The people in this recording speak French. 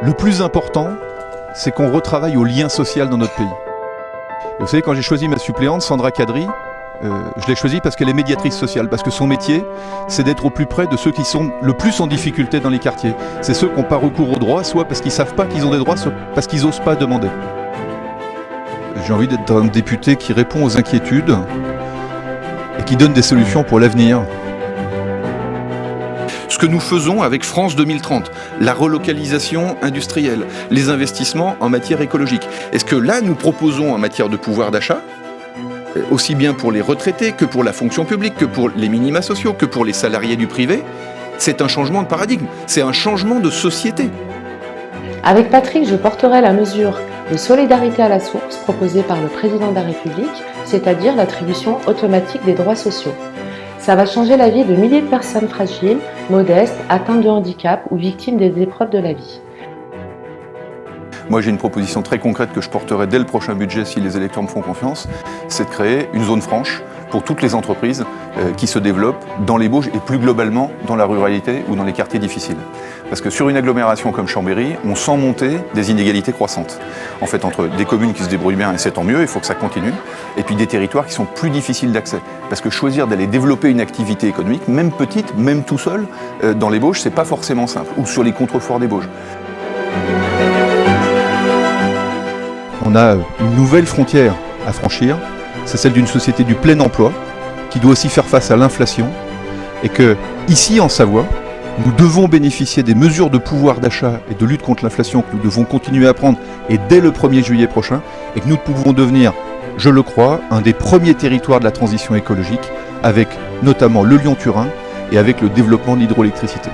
Le plus important, c'est qu'on retravaille au lien social dans notre pays. Et vous savez, quand j'ai choisi ma suppléante, Sandra Kadri, je l'ai choisie parce qu'elle est médiatrice sociale, parce que son métier, c'est d'être au plus près de ceux qui sont le plus en difficulté dans les quartiers. C'est ceux qui n'ont pas recours aux droits, soit parce qu'ils ne savent pas qu'ils ont des droits, soit parce qu'ils n'osent pas demander. J'ai envie d'être un député qui répond aux inquiétudes et qui donne des solutions pour l'avenir. Ce que nous faisons avec France 2030, la relocalisation industrielle, les investissements en matière écologique. Est-ce que là, nous proposons en matière de pouvoir d'achat, aussi bien pour les retraités que pour la fonction publique, que pour les minima sociaux, que pour les salariés du privé, c'est un changement de paradigme, c'est un changement de société. Avec Patrick, je porterai la mesure de solidarité à la source proposée par le président de la République, c'est-à-dire l'attribution automatique des droits sociaux. Ça va changer la vie de milliers de personnes fragiles, modestes, atteintes de handicap ou victimes des épreuves de la vie. Moi, j'ai une proposition très concrète que je porterai dès le prochain budget si les électeurs me font confiance, c'est de créer une zone franche pour toutes les entreprises qui se développent dans les Bauges et plus globalement dans la ruralité ou dans les quartiers difficiles. Parce que sur une agglomération comme Chambéry, on sent monter des inégalités croissantes. En fait, entre des communes qui se débrouillent bien, et c'est tant mieux, il faut que ça continue, et puis des territoires qui sont plus difficiles d'accès. Parce que choisir d'aller développer une activité économique, même petite, même tout seul, dans les Bauges, c'est pas forcément simple, ou sur les contreforts des Bauges. On a une nouvelle frontière à franchir, c'est celle d'une société du plein emploi qui doit aussi faire face à l'inflation et que, ici en Savoie, nous devons bénéficier des mesures de pouvoir d'achat et de lutte contre l'inflation que nous devons continuer à prendre et dès le 1er juillet prochain et que nous pouvons devenir, je le crois, un des premiers territoires de la transition écologique avec notamment le Lyon-Turin et avec le développement de l'hydroélectricité.